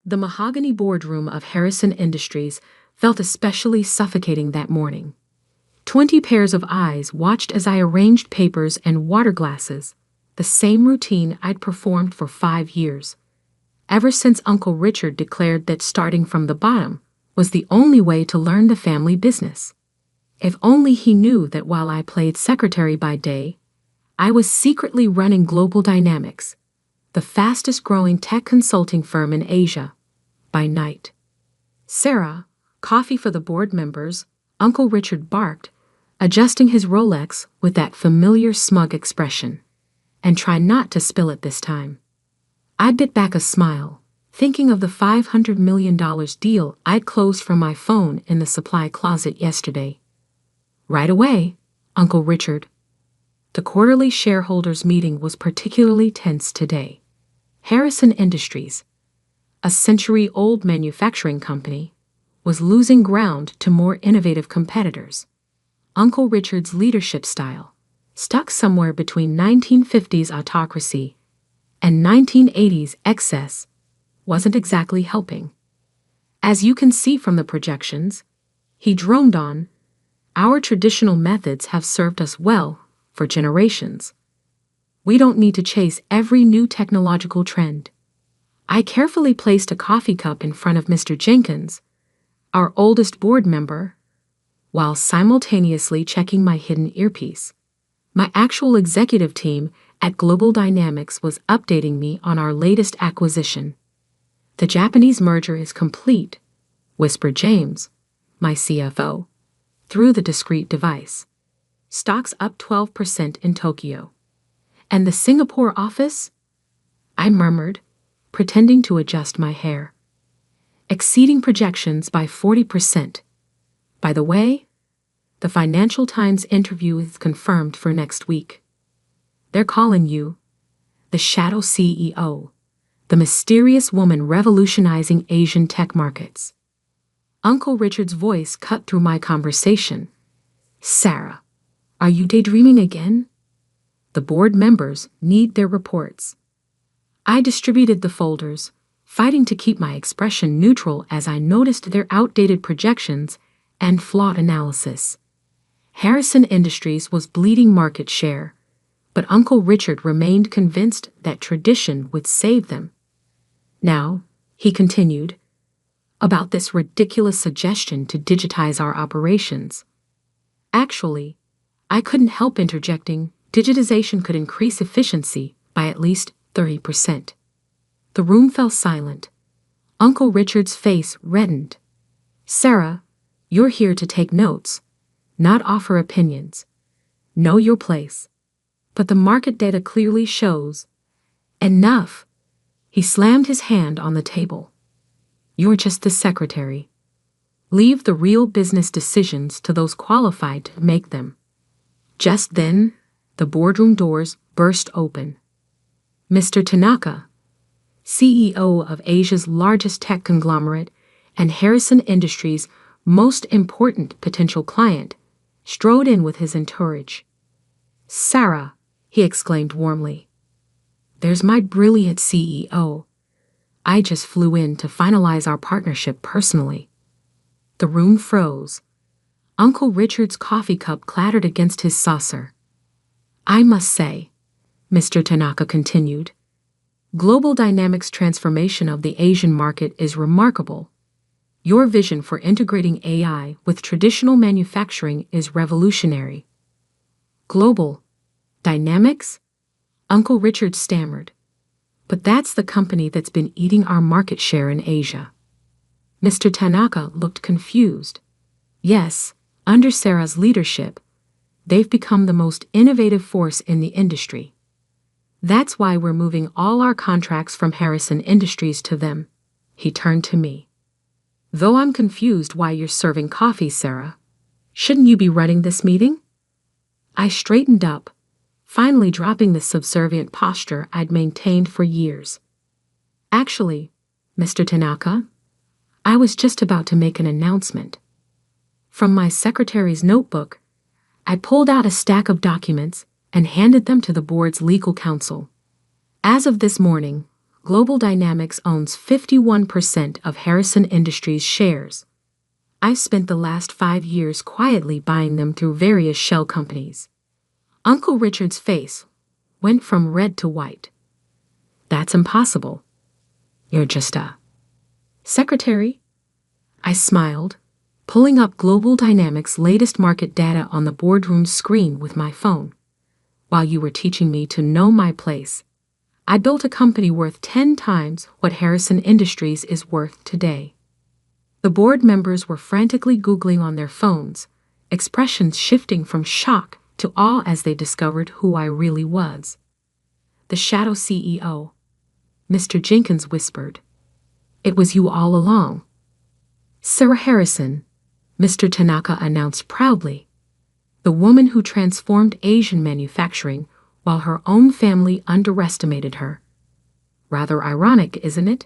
The mahogany boardroom of Harrison Industries felt especially suffocating that morning. 20 pairs of eyes watched as I arranged papers and water glasses, the same routine I'd performed for 5 years. Ever since Uncle Richard declared that starting from the bottom was the only way to learn the family business. If only he knew that while I played secretary by day, I was secretly running Global Dynamics, the fastest-growing tech consulting firm in Asia, by night. "Sarah, coffee for the board members," Uncle Richard barked, adjusting his Rolex with that familiar smug expression. "And try not to spill it this time." I bit back a smile, thinking of the $500 million deal I'd closed from my phone in the supply closet yesterday. "Right away, Uncle Richard." The quarterly shareholders' meeting was particularly tense today. Harrison Industries, a century-old manufacturing company, was losing ground to more innovative competitors. Uncle Richard's leadership style, stuck somewhere between 1950s autocracy and 1980s excess, wasn't exactly helping. As you can see from the projections, he droned on, "Our traditional methods have served us well for generations. We don't need to chase every new technological trend." I carefully placed a coffee cup in front of Mr. Jenkins, our oldest board member, while simultaneously checking my hidden earpiece. My actual executive team at Global Dynamics was updating me on our latest acquisition. "The Japanese merger is complete," whispered James, my CFO, through the discreet device. "Stocks up 12% in Tokyo. And the Singapore office?" I murmured, pretending to adjust my hair. "Exceeding projections by 40%. By the way, the Financial Times interview is confirmed for next week. They're calling you the Shadow CEO, the mysterious woman revolutionizing Asian tech markets." Uncle Richard's voice cut through my conversation. "Sarah, are you daydreaming again? The board members need their reports." I distributed the folders, fighting to keep my expression neutral as I noticed their outdated projections and flawed analysis. Harrison Industries was bleeding market share, but Uncle Richard remained convinced that tradition would save them. "Now," he continued, "about this ridiculous suggestion to digitize our operations." Actually, I couldn't help interjecting, digitization could increase efficiency by at least 30%. The room fell silent. Uncle Richard's face reddened. "Sarah, you're here to take notes, not offer opinions. Know your place. But the market data clearly shows—" "Enough!" He slammed his hand on the table. "You're just the secretary. Leave the real business decisions to those qualified to make them." Just then, the boardroom doors burst open. Mr. Tanaka, CEO of Asia's largest tech conglomerate and Harrison Industries' most important potential client, strode in with his entourage. "Sarah," he exclaimed warmly, "there's my brilliant CEO. I just flew in to finalize our partnership personally." The room froze. Uncle Richard's coffee cup clattered against his saucer. "I must say," Mr. Tanaka continued, "Global Dynamics' transformation of the Asian market is remarkable. Your vision for integrating AI with traditional manufacturing is revolutionary." "Global Dynamics?" Uncle Richard stammered. "But that's the company that's been eating our market share in Asia." Mr. Tanaka looked confused. "Yes, under Sarah's leadership, they've become the most innovative force in the industry. That's why we're moving all our contracts from Harrison Industries to them." He turned to me. "Though I'm confused why you're serving coffee, Sarah. Shouldn't you be running this meeting?" I straightened up, finally dropping the subservient posture I'd maintained for years. "Actually, Mr. Tanaka, I was just about to make an announcement." From my secretary's notebook, I pulled out a stack of documents and handed them to the board's legal counsel. "As of this morning, Global Dynamics owns 51% of Harrison Industries shares. I've spent the last 5 years quietly buying them through various shell companies. Uncle Richard's face went from red to white. That's impossible. You're just a secretary? I smiled, pulling up Global Dynamics' latest market data on the boardroom screen with my phone. While you were teaching me to know my place, I built a company worth 10 times what Harrison Industries is worth today. The board members were frantically Googling on their phones, expressions shifting from shock to awe as they discovered who I really was. The shadow CEO, Mr. Jenkins whispered. It was you all along. Sarah Harrison, Mr. Tanaka announced proudly. The woman who transformed Asian manufacturing while her own family underestimated her. Rather ironic, isn't it?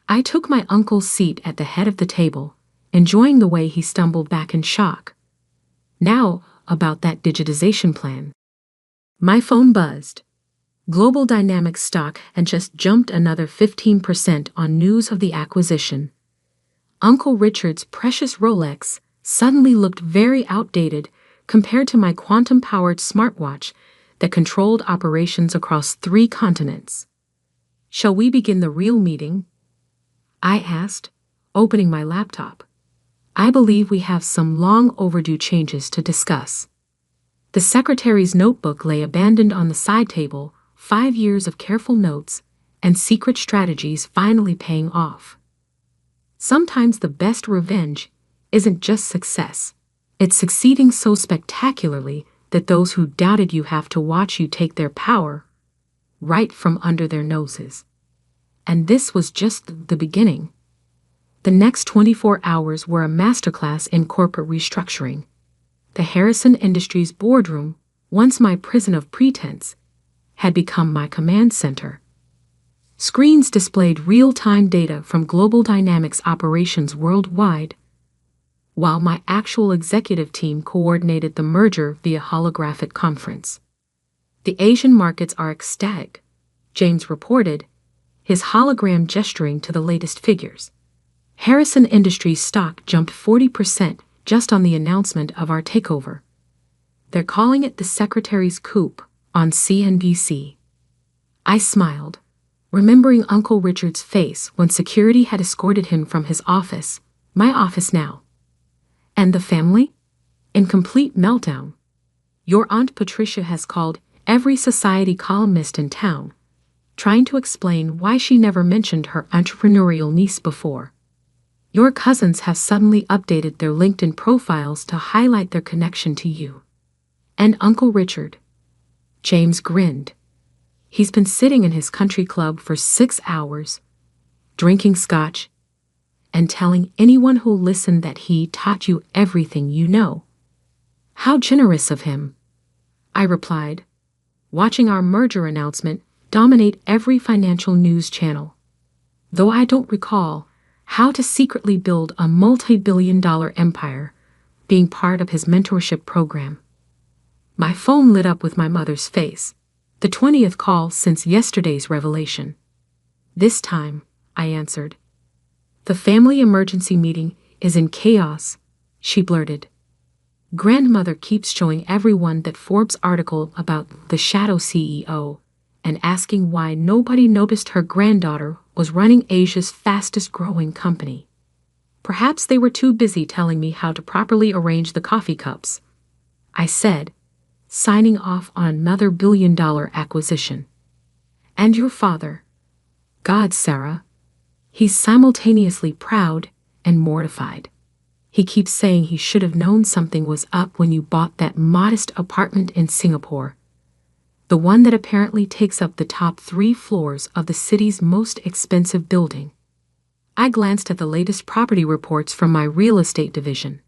I took my uncle's seat at the head of the table, enjoying the way he stumbled back in shock. Now, about that digitization plan. My phone buzzed. Global Dynamics stock had just jumped another 15% on news of the acquisition. Uncle Richard's precious Rolex suddenly looked very outdated compared to my quantum-powered smartwatch that controlled operations across 3 continents. Shall we begin the real meeting? I asked, opening my laptop. I believe we have some long overdue changes to discuss. The secretary's notebook lay abandoned on the side table, 5 years of careful notes and secret strategies finally paying off. Sometimes the best revenge isn't just success. It's succeeding so spectacularly that those who doubted you have to watch you take their power right from under their noses. And this was just the beginning. The next 24 hours were a masterclass in corporate restructuring. The Harrison Industries boardroom, once my prison of pretense, had become my command center. Screens displayed real-time data from Global Dynamics operations worldwide, while my actual executive team coordinated the merger via holographic conference. The Asian markets are ecstatic, James reported, his hologram gesturing to the latest figures. Harrison Industries stock jumped 40% just on the announcement of our takeover. They're calling it the Secretary's coup on CNBC. I smiled, remembering Uncle Richard's face when security had escorted him from his office, my office now. And the family? In complete meltdown. Your Aunt Patricia has called every society columnist in town, trying to explain why she never mentioned her entrepreneurial niece before. Your cousins have suddenly updated their LinkedIn profiles to highlight their connection to you. And Uncle Richard. James grinned. He's been sitting in his country club for 6 hours, drinking scotch, and telling anyone who'll listen that he taught you everything you know. How generous of him, I replied, watching our merger announcement dominate every financial news channel. Though I don't recall how to secretly build a multi-billion-dollar empire being part of his mentorship program. My phone lit up with my mother's face, the 20th call since yesterday's revelation. This time, I answered. The family emergency meeting is in chaos, she blurted. Grandmother keeps showing everyone that Forbes article about the shadow CEO and asking why nobody noticed her granddaughter was running Asia's fastest growing company. Perhaps they were too busy telling me how to properly arrange the coffee cups, I said, signing off on another billion-dollar acquisition. And your father? God, Sarah. He's simultaneously proud and mortified. He keeps saying he should have known something was up when you bought that modest apartment in Singapore, the one that apparently takes up the top 3 floors of the city's most expensive building. I glanced at the latest property reports from my real estate division.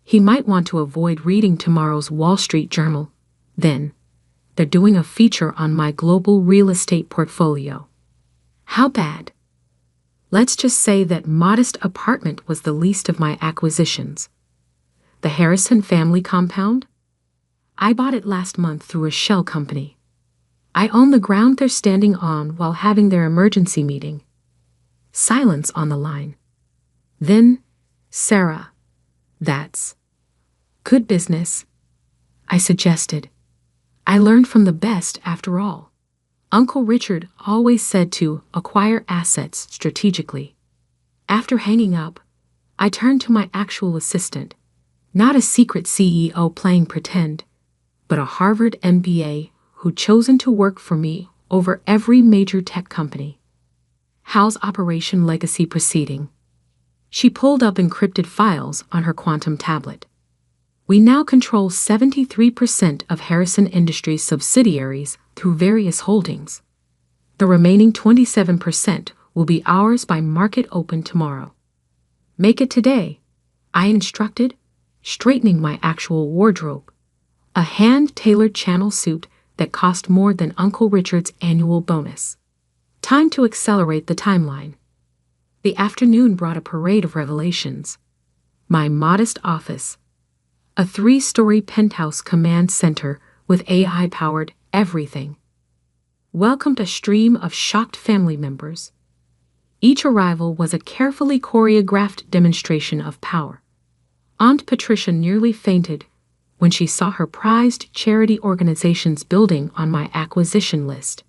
He might want to avoid reading tomorrow's Wall Street Journal. Then, they're doing a feature on my global real estate portfolio. How bad? Let's just say that modest apartment was the least of my acquisitions. The Harrison family compound? I bought it last month through a shell company. I own the ground they're standing on while having their emergency meeting. Silence on the line. Then, Sarah, that's good business, I suggested. I learned from the best after all. Uncle Richard always said to acquire assets strategically. After hanging up, I turned to my actual assistant, not a secret CEO playing pretend, but a Harvard MBA who'd chosen to work for me over every major tech company. How's Operation Legacy proceeding? She pulled up encrypted files on her quantum tablet. We now control 73% of Harrison Industries subsidiaries through various holdings. The remaining 27% will be ours by market open tomorrow. Make it today, I instructed, straightening my actual wardrobe. A hand-tailored channel suit that cost more than Uncle Richard's annual bonus. Time to accelerate the timeline. The afternoon brought a parade of revelations. My modest office. A 3-story penthouse command center with AI-powered everything. Welcomed a stream of shocked family members. Each arrival was a carefully choreographed demonstration of power. Aunt Patricia nearly fainted when she saw her prized charity organization's building on my acquisition list.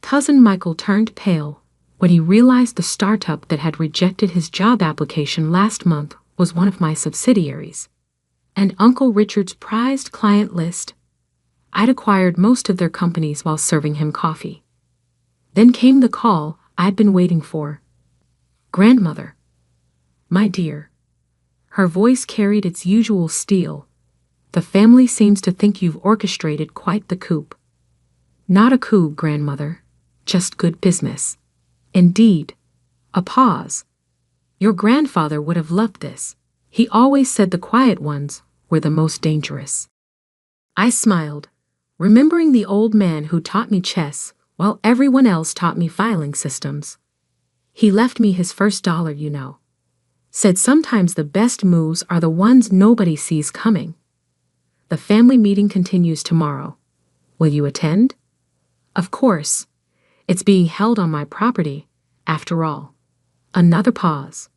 Cousin Michael turned pale when he realized the startup that had rejected his job application last month was one of my subsidiaries. And Uncle Richard's prized client list. I'd acquired most of their companies while serving him coffee. Then came the call I'd been waiting for. Grandmother. My dear. Her voice carried its usual steel. The family seems to think you've orchestrated quite the coup. Not a coup, grandmother. Just good business. Indeed. A pause. Your grandfather would have loved this. He always said the quiet ones were the most dangerous. I smiled, remembering the old man who taught me chess while everyone else taught me filing systems. He left me his first dollar, you know. Said sometimes the best moves are the ones nobody sees coming. The family meeting continues tomorrow. Will you attend? Of course. It's being held on my property, after all. Another pause.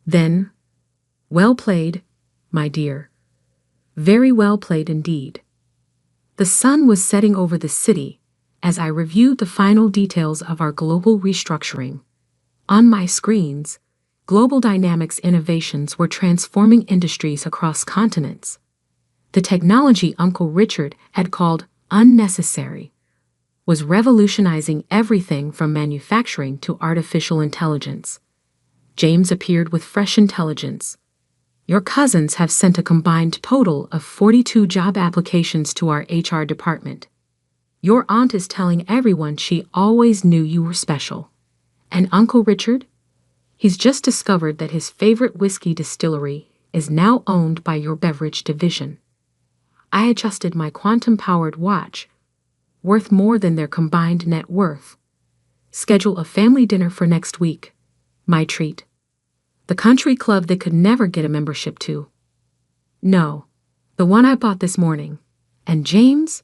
Then, well played, my dear. Very well played indeed. The sun was setting over the city as I reviewed the final details of our global restructuring. On my screens, global dynamics innovations were transforming industries across continents. The technology Uncle Richard had called unnecessary was revolutionizing everything from manufacturing to artificial intelligence. James appeared with fresh intelligence. Your cousins have sent a combined total of 42 job applications to our HR department. Your aunt is telling everyone she always knew you were special. And Uncle Richard? He's just discovered that his favorite whiskey distillery is now owned by your beverage division. I adjusted my quantum-powered watch, worth more than their combined net worth. Schedule a family dinner for next week. My treat. The country club they could never get a membership to. No, the one I bought this morning. And James?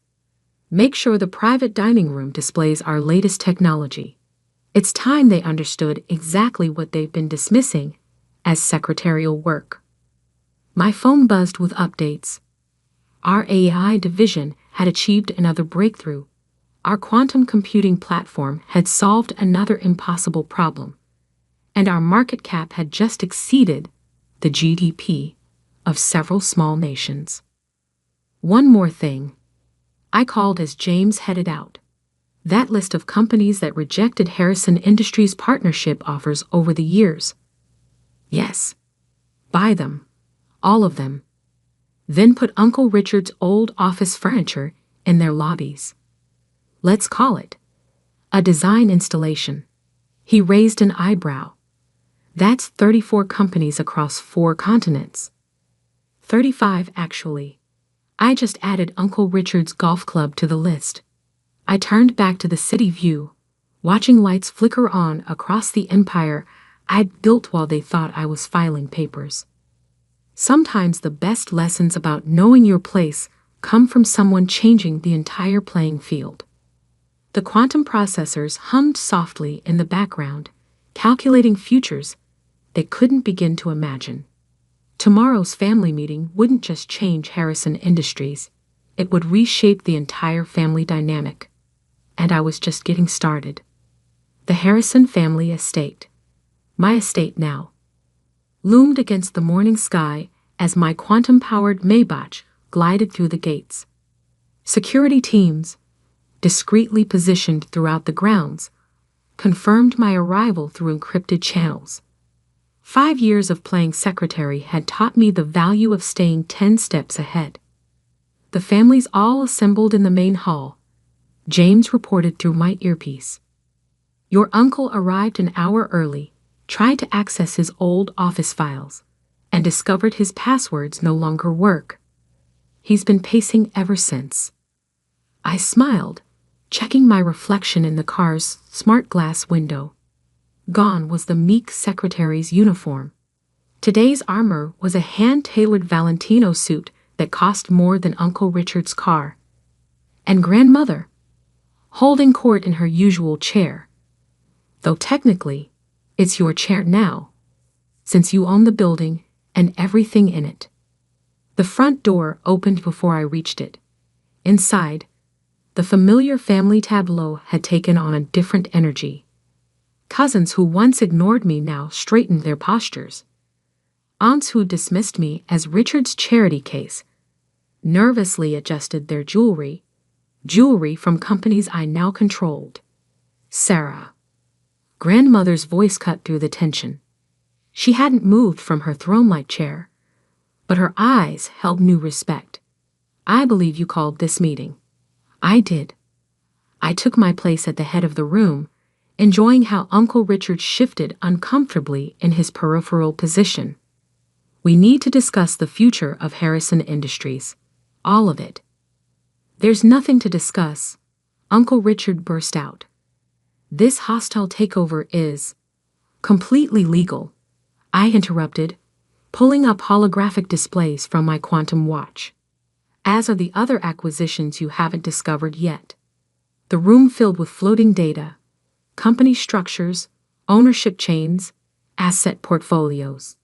Make sure the private dining room displays our latest technology. It's time they understood exactly what they've been dismissing as secretarial work. My phone buzzed with updates. Our AI division had achieved another breakthrough. Our quantum computing platform had solved another impossible problem. And our market cap had just exceeded the GDP of several small nations. One more thing. I called as James headed out. That list of companies that rejected Harrison Industries partnership offers over the years. Yes. Buy them. All of them. Then put Uncle Richard's old office furniture in their lobbies. Let's call it a design installation. He raised an eyebrow. That's 34 companies across 4 continents. 35, actually. I just added Uncle Richard's golf club to the list. I turned back to the city view, watching lights flicker on across the empire I'd built while they thought I was filing papers. Sometimes the best lessons about knowing your place come from someone changing the entire playing field. The quantum processors hummed softly in the background, calculating futures they couldn't begin to imagine. Tomorrow's family meeting wouldn't just change Harrison Industries, it would reshape the entire family dynamic. And I was just getting started. The Harrison family estate, my estate now, loomed against the morning sky as my quantum-powered Maybach glided through the gates. Security teams, discreetly positioned throughout the grounds, confirmed my arrival through encrypted channels. 5 years of playing secretary had taught me the value of staying 10 steps ahead. The families all assembled in the main hall. James reported through my earpiece. Your uncle arrived an hour early, tried to access his old office files, and discovered his passwords no longer work. He's been pacing ever since. I smiled, checking my reflection in the car's smart glass window. Gone was the meek secretary's uniform. Today's armor was a hand-tailored Valentino suit that cost more than Uncle Richard's car. And grandmother, holding court in her usual chair. Though technically, it's your chair now, since you own the building and everything in it. The front door opened before I reached it. Inside, the familiar family tableau had taken on a different energy. Cousins who once ignored me now straightened their postures. Aunts who dismissed me as Richard's charity case nervously adjusted their jewelry from companies I now controlled. Sarah. Grandmother's voice cut through the tension. She hadn't moved from her throne-like chair, but her eyes held new respect. I believe you called this meeting. I did. I took my place at the head of the room, enjoying how Uncle Richard shifted uncomfortably in his peripheral position. We need to discuss the future of Harrison Industries. All of it. There's nothing to discuss, Uncle Richard burst out. This hostile takeover is completely legal, I interrupted, pulling up holographic displays from my quantum watch. As are the other acquisitions you haven't discovered yet. The room filled with floating data, company structures, ownership chains, asset portfolios.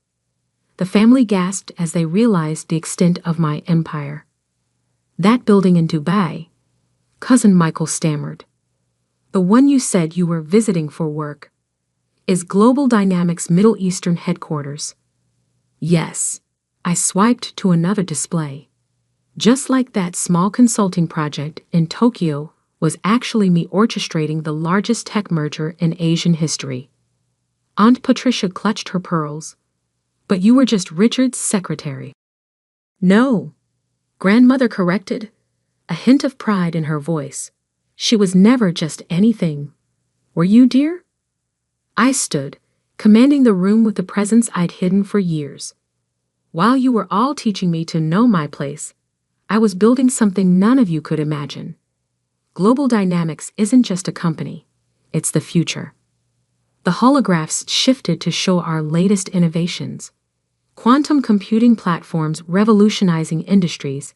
The family gasped as they realized the extent of my empire. That building in Dubai, Cousin Michael stammered. The one you said you were visiting for work, is Global Dynamics Middle Eastern headquarters. Yes, I swiped to another display. Just like that small consulting project in Tokyo was actually me orchestrating the largest tech merger in Asian history. Aunt Patricia clutched her pearls. But you were just Richard's secretary. No, grandmother corrected, a hint of pride in her voice. She was never just anything. Were you, dear? I stood, commanding the room with the presence I'd hidden for years. While you were all teaching me to know my place, I was building something none of you could imagine. Global Dynamics isn't just a company, it's the future. The holographs shifted to show our latest innovations. Quantum computing platforms revolutionizing industries,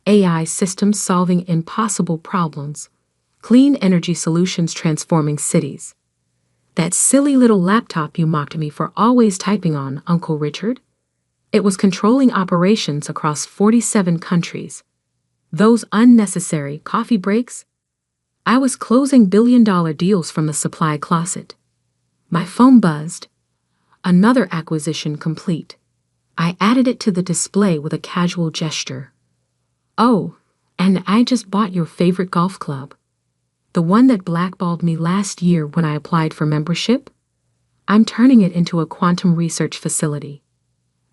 AI systems solving impossible problems, clean energy solutions transforming cities. That silly little laptop you mocked me for always typing on, Uncle Richard? It was controlling operations across 47 countries. Those unnecessary coffee breaks? I was closing billion-dollar deals from the supply closet. My phone buzzed. Another acquisition complete. I added it to the display with a casual gesture. Oh, and I just bought your favorite golf club. The one that blackballed me last year when I applied for membership? I'm turning it into a quantum research facility.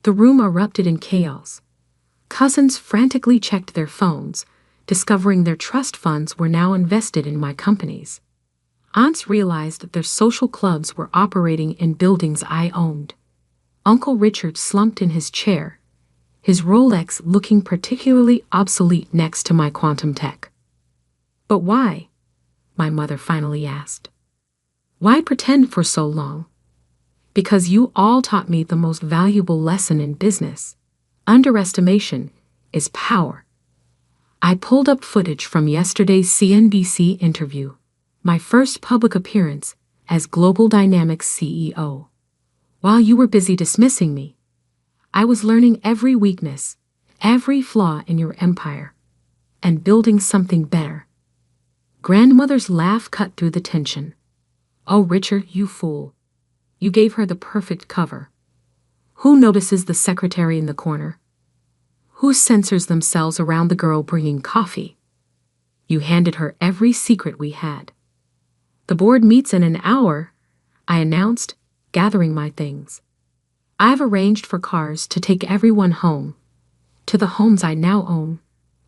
The room erupted in chaos. Cousins frantically checked their phones, discovering their trust funds were now invested in my companies. Aunts realized that their social clubs were operating in buildings I owned. Uncle Richard slumped in his chair, his Rolex looking particularly obsolete next to my quantum tech. But why? My mother finally asked. Why pretend for so long? Because you all taught me the most valuable lesson in business. Underestimation is power. I pulled up footage from yesterday's CNBC interview. My first public appearance as Global Dynamics CEO. While you were busy dismissing me, I was learning every weakness, every flaw in your empire, and building something better. Grandmother's laugh cut through the tension. Oh, Richard, you fool. You gave her the perfect cover. Who notices the secretary in the corner? Who censors themselves around the girl bringing coffee? You handed her every secret we had. The board meets in an hour, I announced, gathering my things. I've arranged for cars to take everyone home, to the homes I now own,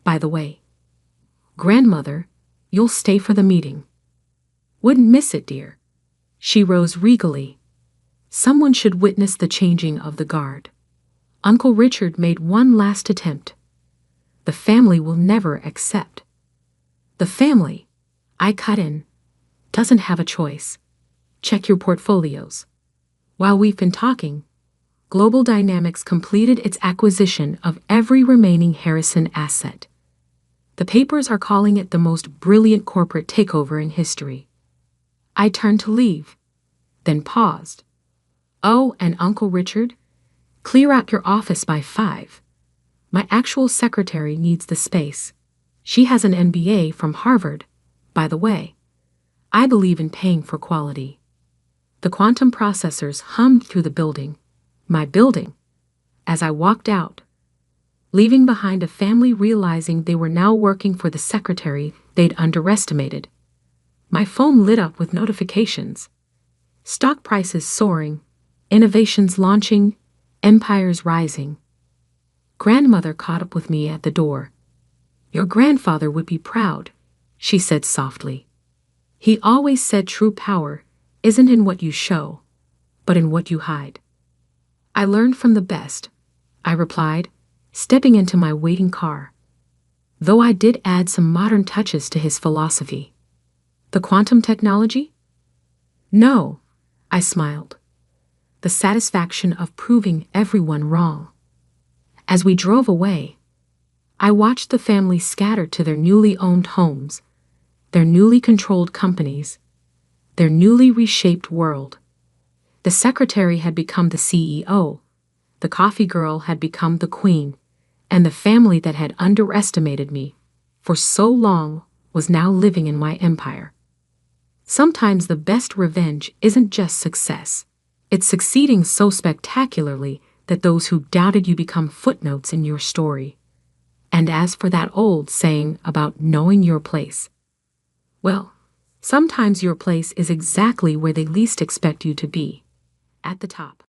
by the way. Grandmother, you'll stay for the meeting. Wouldn't miss it, dear. She rose regally. Someone should witness the changing of the guard. Uncle Richard made one last attempt. The family will never accept. The family, I cut in, doesn't have a choice. Check your portfolios. While we've been talking, Global Dynamics completed its acquisition of every remaining Harrison asset. The papers are calling it the most brilliant corporate takeover in history. I turned to leave, then paused. Oh, and Uncle Richard, clear out your office by 5. My actual secretary needs the space. She has an MBA from Harvard, by the way. I believe in paying for quality. The quantum processors hummed through the building, my building, as I walked out, leaving behind a family realizing they were now working for the secretary they'd underestimated. My phone lit up with notifications. Stock prices soaring, innovations launching, empires rising. Grandmother caught up with me at the door. Your grandfather would be proud, she said softly. He always said true power isn't in what you show, but in what you hide. I learned from the best, I replied, stepping into my waiting car. Though I did add some modern touches to his philosophy. The quantum technology? No, I smiled. The satisfaction of proving everyone wrong. As we drove away, I watched the family scatter to their newly owned homes, their newly controlled companies, their newly reshaped world. The secretary had become the CEO, the coffee girl had become the queen, and the family that had underestimated me for so long was now living in my empire. Sometimes the best revenge isn't just success. It's succeeding so spectacularly that those who doubted you become footnotes in your story. And as for that old saying about knowing your place, well, sometimes your place is exactly where they least expect you to be, at the top.